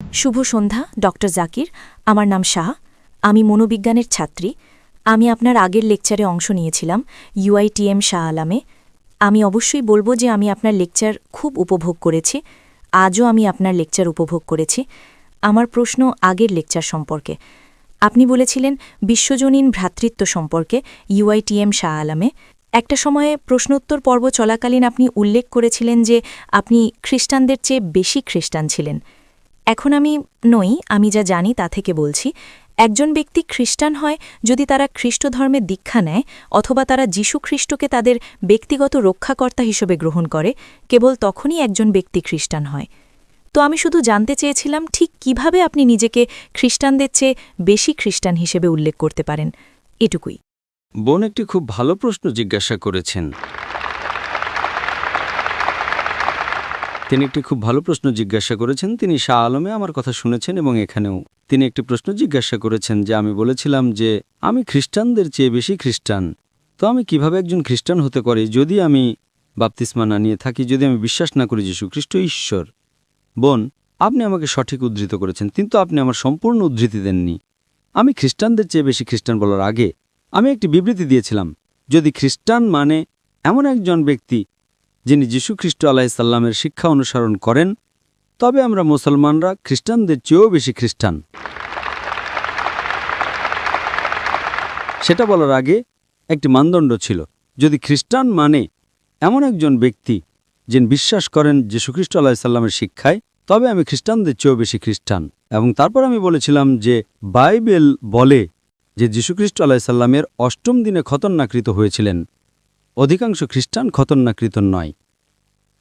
শুভ সন্ধ্যা doctor Zakir. আমার নাম শাহ। আমি মনোবিজ্ঞানের ছাত্রী। আমি আপনার আগের লেকচারে অংশ নিয়েছিলাম UITM শাহ আলামে। আমি অবশ্যই বলবো যে আমি আপনার লেকচার খুব উপভোগ করেছি। আজও আমি আপনার লেকচার উপভোগ করেছি। আমার প্রশ্ন আগের লেকচার সম্পর্কে। আপনি বলেছিলেন বিশ্বজনীন ভ্রাতৃত্ব সম্পর্কে UITM শাহ আলামে। একটা সময়ে প্রশ্নোত্তর পর্ব চলাকালীন আপনি উল্লেখ করেছিলেন যে আপনি খ্রিস্টানদের চেয়ে বেশি খ্রিস্টান ছিলেন। এখন আমি নই, আমি যা জানি তা থেকে বলছি, একজন ব্যক্তি খ্রিস্টান হয় যদি তারা খ্রিস্ট ধর্মে দীক্ষা নেয় অথবা তারা যীশু খ্রিস্টকে তাদের ব্যক্তিগত রক্ষাকর্তা হিসেবে গ্রহণ করে, কেবল তখনই একজন ব্যক্তি খ্রিস্টান হয়। তো আমি শুধু জানতে চেয়েছিলাম ঠিক কিভাবে আপনি নিজেকে খ্রিস্টানদের চেয়ে বেশি খ্রিস্টান হিসেবে উল্লেখ করতে পারেন, এটুকুই। বোন একটি খুব ভালো প্রশ্ন জিজ্ঞাসা করেছেন। তিনি শাহ আলমে আমার কথা শুনেছেন এবং এখানেও তিনি একটি প্রশ্ন জিজ্ঞাসা করেছেন যে আমি বলেছিলাম যে আমি খ্রিস্টানদের চেয়ে বেশি খ্রিস্টান। তো আমি কিভাবে একজন খ্রিস্টান হতে পারি যদি আমি বাপ্তিস্মা না নিয়ে থাকি, যদি আমি বিশ্বাস না করি যীশু খ্রিস্ট ঈশ্বর? বোন, আপনি আমাকে সঠিক উদ্ধৃত করেছেন, কিন্তু আপনি আমার সম্পূর্ণ উদ্ধৃতি দেননি। আমি খ্রিস্টানদের চেয়ে বেশি খ্রিস্টান বলার আগে আমি একটি বিবৃতি দিয়েছিলাম, যদি খ্রিস্টান মানে এমন একজন ব্যক্তি যিনি যীশু খ্রিস্ট আলাইসাল্লামের শিক্ষা অনুসরণ করেন, তবে আমরা মুসলমানরা খ্রিস্টানদের চেয়েও বেশি খ্রিস্টান। সেটা বলার আগে একটি মানদণ্ড ছিল, যদি খ্রিস্টান মানে এমন একজন ব্যক্তি যিনি বিশ্বাস করেন যীশু খ্রিস্ট আলাইসাল্লামের শিক্ষায়, তবে আমি খ্রিস্টানদের চেয়েও বেশি খ্রিস্টান। এবং তারপর আমি বলেছিলাম যে বাইবেল বলে যে যীশু খ্রিস্ট আলাইসাল্লামের অষ্টম দিনে খতনাকৃত হয়েছিলেন। অধিকাংশ খ্রিস্টান খতনাকৃত নয়,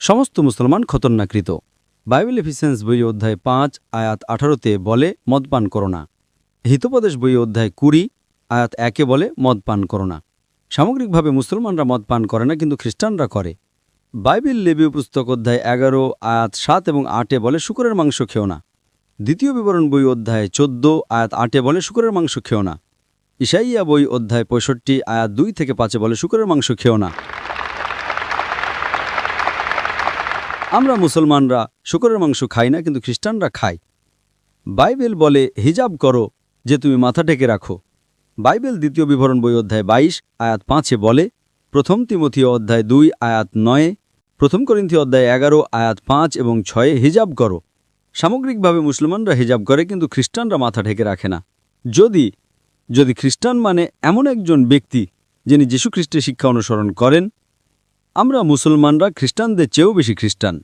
সমস্ত মুসলমান খতনাকৃত। বাইবেল এফিসিয়েন্স বই অধ্যায় 5 আয়াত 18-তে বলে মদপান করো না। হিতোপদেশ বই অধ্যায় 20 আয়াত 1-এ বলে মদপান করো না। সামগ্রিকভাবে মুসলমানরা মদপান করে না, কিন্তু খ্রিস্টানরা করে। বাইবেল লেবীয় পুস্তক অধ্যায় 11 আয়াত 7 এবং 8-এ বলে শূকরের মাংস খেও না। দ্বিতীয় বিবরণ বই অধ্যায় 14 আয়াত 8-এ বলে শূকরের মাংস খেও না। ইসাইয়া বই অধ্যায় 65 আয়াত 2 থেকে 5-এ বলে শূকরের মাংস খেও না। আমরা মুসলমানরা শূকরের মাংস খাই না, কিন্তু খ্রিস্টানরা খায়। বাইবেল বলে হিজাব করো, যে তুমি মাথা ঢেকে রাখো। বাইবেল দ্বিতীয় বিবরণ বই অধ্যায় 22 আয়াত 5-এ বলে, প্রথম তিমথিয় অধ্যায় 2 আয়াত 9, প্রথম করিন্থীয় অধ্যায় 11 আয়াত 5 এবং 6-এ হিজাব করো। সামগ্রিকভাবে মুসলমানরা হিজাব করে, কিন্তু খ্রিস্টানরা মাথা ঢেকে রাখে না। যদি খ্রিস্টান মানে এমন একজন ব্যক্তি যিনি যীশু খ্রিস্টের শিক্ষা অনুসরণ করেন, আমরা মুসলমানরা খ্রিস্টানদের চেয়েও বেশি খ্রিস্টান।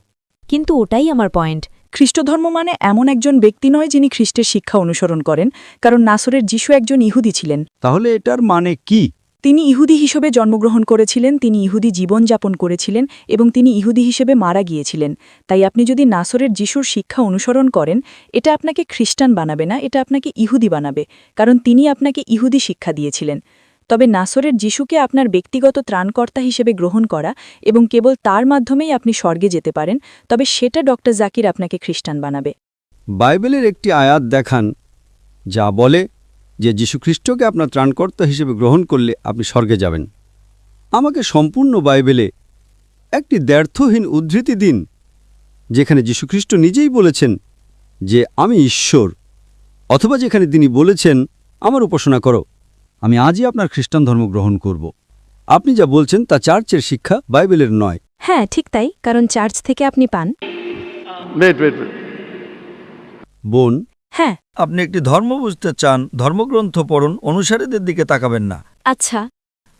কিন্তু ওটাই আমার পয়েন্ট। খ্রিস্টধর্ম মানে এমন একজন ব্যক্তি নয় যিনি খ্রিস্টের শিক্ষা অনুসরণ করেন, কারণ নাসরের যীশু একজন ইহুদি ছিলেন। তাহলে এটার মানে কি? তিনি ইহুদি হিসেবে জন্মগ্রহণ করেছিলেন, তিনি ইহুদি জীবনযাপন করেছিলেন এবং তিনি ইহুদি হিসেবে মারা গিয়েছিলেন। তাই আপনি যদি নাসরের যীশুর শিক্ষা অনুসরণ করেন, এটা আপনাকে খ্রিস্টান বানাবে না, এটা আপনাকে ইহুদি বানাবে, কারণ তিনি আপনাকে ইহুদি শিক্ষা দিয়েছিলেন। তবে নাসরের যীশুকে আপনার ব্যক্তিগত ত্রাণকর্তা হিসেবে গ্রহণ করা এবং কেবল তার মাধ্যমেই আপনি স্বর্গে যেতে পারেন, তবে সেটা ডক্টর জাকির আপনাকে খ্রিস্টান বানাবে। বাইবেলের একটি আয়াত দেখান যা বলে যে যীশুখ্রিস্টকে আপনার ত্রাণকর্তা হিসেবে গ্রহণ করলে আপনি স্বর্গে যাবেন। আমাকে সম্পূর্ণ বাইবেলে একটি দ্ব্যর্থহীন উদ্ধৃতি দিন যেখানে যীশুখ্রিস্ট নিজেই বলেছেন যে আমি ঈশ্বর, অথবা যেখানে তিনি বলেছেন আমার উপাসনা করো, আমি আজই আপনার খ্রিস্টান ধর্ম গ্রহণ করব। আপনি যা বলছেন তা চার্চের শিক্ষা, বাইবেলের নয়। হ্যাঁ, ঠিক তাই, কারণ চার্চ থেকে আপনি পান। বোন, হ্যাঁ। আপনি একটি ধর্ম বুঝতে চান, ধর্মগ্রন্থ পড়ুন, অনুসারীদের দিকে তাকাবেন না। আচ্ছা।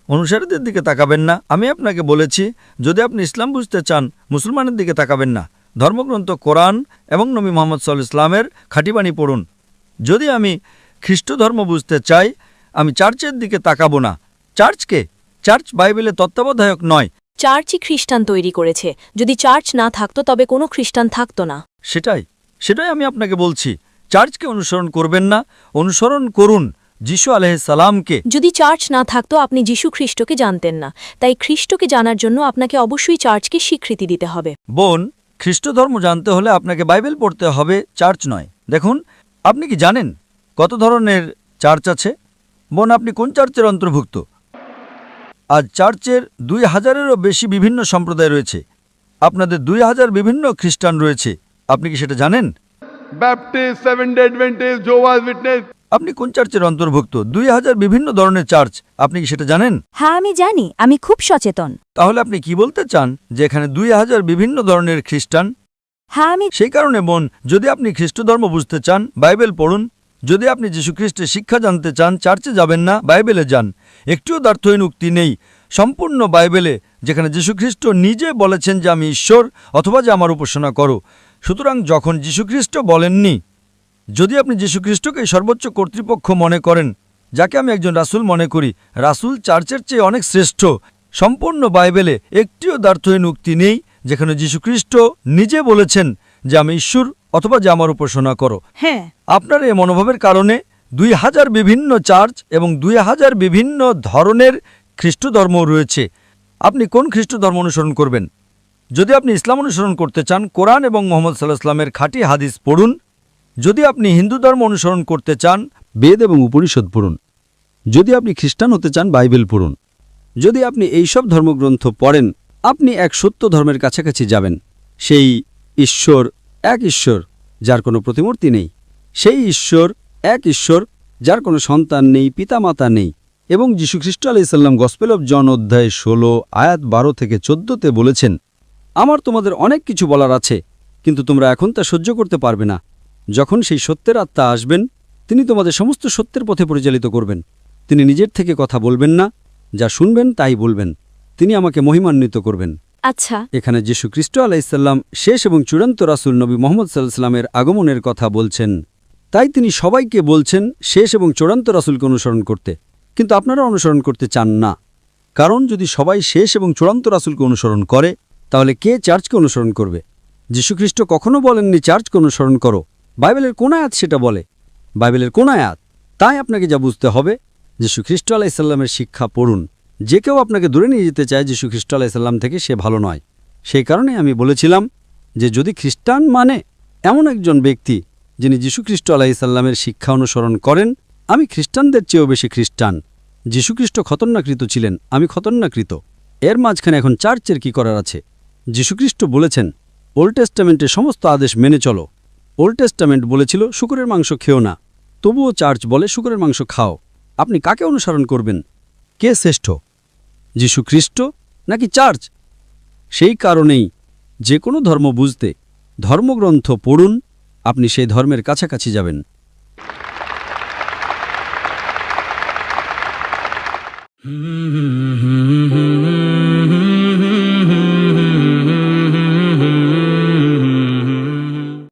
অনুসারীদের দিকে তাকাবেন না। আমি আপনাকে বলেছি, যদি আপনি ইসলাম বুঝতে চান, মুসলমানের দিকে তাকাবেন না। ধর্মগ্রন্থ কোরআন এবং নবী মুহাম্মদ সাল্লাল্লাহু আলাইহি ওয়াসাল্লামের খাঁটিবাণী পড়ুন। যদি আমি খ্রিস্ট ধর্ম বুঝতে চাই, আমি চার্চের দিকে তাকাবো না। চার্চ বাইবেলের তত্ত্বাবধায়ক নয়। চার্চই খ্রিস্টান তৈরি করেছে। যদি চার্চ না থাকতো তবে কোনো খ্রিস্টান থাকতো না। সেটাই আমি আপনাকে বলছি। চার্চকে অনুসরণ করবেন না, অনুসরণ করুন যীশু আলাইহিস সালামকে। যদি চার্চ না থাকতো আপনি যীশু খ্রিস্টকে জানতেন না, তাই খ্রিস্টকে জানার জন্য আপনাকে অবশ্যই চার্চকে স্বীকৃতি দিতে হবে। বোন, খ্রিস্ট ধর্ম জানতে হলে আপনাকে বাইবেল পড়তে হবে, চার্চ নয়। দেখুন, আপনি কি জানেন কত ধরনের চার্চ আছে? বোন, আপনি কোন চার্চের অন্তর্ভুক্ত? আজ চার্চের 2000-এরও বেশি বিভিন্ন সম্প্রদায় রয়েছে। আপনাদের 2000 বিভিন্ন খ্রিস্টান রয়েছে। আপনি কি সেটা জানেন? Baptist, Seventh-day Adventist, Jehovah's Witness. আপনি কোন চার্চের অন্তর্ভুক্ত? 2000 বিভিন্ন ধরনের চার্চ, আপনি কি সেটা জানেন? হ্যাঁ আমি জানি, আমি খুব সচেতন। তাহলে আপনি কি বলতে চান যে এখানে 2000 বিভিন্ন ধরনের খ্রিস্টান? হ্যাঁ আমি সেই কারণে বোন, যদি আপনি খ্রিস্ট ধর্ম বুঝতে চান, বাইবেল পড়ুন। যদি আপনি যীশুখ্রিস্টের শিক্ষা জানতে চান, চার্চে যাবেন না, বাইবেলে যান। একটিও দ্ব্যর্থহীন উক্তি নেই সম্পূর্ণ বাইবেলে, যেখানে যীশুখ্রিস্ট নিজে বলেছেন যে আমি ঈশ্বর অথবা যে আমার উপাসনা করো। সুতরাং যখন যীশুখ্রিস্ট বলেননি, যদি আপনি যীশুখ্রিস্টকে সর্বোচ্চ কর্তৃপক্ষ মনে করেন, যাকে আমি একজন রাসূল মনে করি, রাসূল চার্চের চেয়ে অনেক শ্রেষ্ঠ। সম্পূর্ণ বাইবেলে একটিও দ্ব্যর্থহীন উক্তি নেই যেখানে যীশুখ্রিস্ট নিজে বলেছেন যে আমি ঈশ্বর অথবা যে আমার উপাসনা করো। হ্যাঁ আপনার এই মনোভাবের কারণে 2000 বিভিন্ন চার্চ এবং 2000 বিভিন্ন ধরনের খ্রিস্ট ধর্ম রয়েছে। আপনি কোন খ্রিস্ট ধর্ম অনুসরণ করবেন? যদি আপনি ইসলাম অনুসরণ করতে চান, কোরআন এবং মুহাম্মদ সাল্লাল্লাহু আলাইহি ওয়াসাল্লামের খাঁটি হাদিস পড়ুন। যদি আপনি হিন্দু ধর্ম অনুসরণ করতে চান, বেদ এবং উপনিষদ পড়ুন। যদি আপনি খ্রিস্টান হতে চান, বাইবেল পড়ুন। যদি আপনি এইসব ধর্মগ্রন্থ পড়েন, আপনি এক সত্য ধর্মের কাছাকাছি যাবেন। সেই ঈশ্বর এক ঈশ্বর, যার কোনো প্রতিমূর্তি নেই। সেই ঈশ্বর এক ঈশ্বর, যার কোনো সন্তান নেই, পিতামাতা নেই। এবং যীশুখ্রিস্ট আলাইহিস সালাম গসপেল অব জন অধ্যায় 16 আয়াত 12 থেকে 14তে বলেছেন, আমার তোমাদের অনেক কিছু বলার আছে, কিন্তু তোমরা এখন তা সহ্য করতে পারবে না। যখন সেই সত্যের আত্মা আসবেন, তিনি তোমাদের সমস্ত সত্যের পথে পরিচালিত করবেন। তিনি নিজের থেকে কথা বলবেন না, যা শুনবেন তাই বলবেন। তিনি আমাকে মহিমান্বিত করবেন। আচ্ছা এখানে যীশু খ্রিস্ট আলাইহিসসালাম শেষ এবং চূড়ান্ত রাসূল নবী মুহাম্মদ সাল্লাল্লাহু আলাইহি ওয়াসাল্লামের আগমনের কথা বলছেন। তাই তিনি সবাইকে বলছেন শেষ এবং চূড়ান্ত রাসূলকে অনুসরণ করতে, কিন্তু আপনারা অনুসরণ করতে চান না। কারণ যদি সবাই শেষ এবং চূড়ান্ত রাসূলকে অনুসরণ করে, তাহলে কে চার্চকে অনুসরণ করবে? যীশুখ্রিস্ট কখনো বলেননি চার্চকে অনুসরণ করো। বাইবেলের কোন আয়াত সেটা বলে? বাইবেলের কোন আয়াত? তাই আপনাকে যা বুঝতে হবে, যীশু খ্রিস্ট আলাইহিস সালামের শিক্ষা পড়ুন। যে কেউ আপনাকে দূরে নিয়ে যেতে চায় যীশু খ্রিস্ট আলাইহিস সালাম থেকে, সে ভালো নয়। সেই কারণে আমি বলেছিলাম যে যদি খ্রিস্টান মানে এমন একজন ব্যক্তি যিনি যীশু খ্রিস্ট আলাইহিস সালামের শিক্ষা অনুসরণ করেন, আমি খ্রিস্টানদের চেয়েও বেশি খ্রিস্টান। যীশুখ্রিস্ট খতনাকৃত ছিলেন, আমি খতনাকৃত। এর মাঝখানে এখন চার্চের কি করার আছে? যীশুখ্রিস্ট বলেছেন ওল্ড টেস্টামেন্টের সমস্ত আদেশ মেনে চলো। ওল্ড টেস্টামেন্ট বলেছিল শূকরের মাংস খেও না, তবুও চার্চ বলে শূকরের মাংস খাও। আপনি কাকে অনুসরণ করবেন? কে শ্রেষ্ঠ, যীশু খ্রিস্ট নাকি চার্চ? সেই কারণেই যে কোনো ধর্ম বুঝতে ধর্মগ্রন্থ পড়ুন, আপনি সেই ধর্মের কাছাকাছি যাবেন। হুম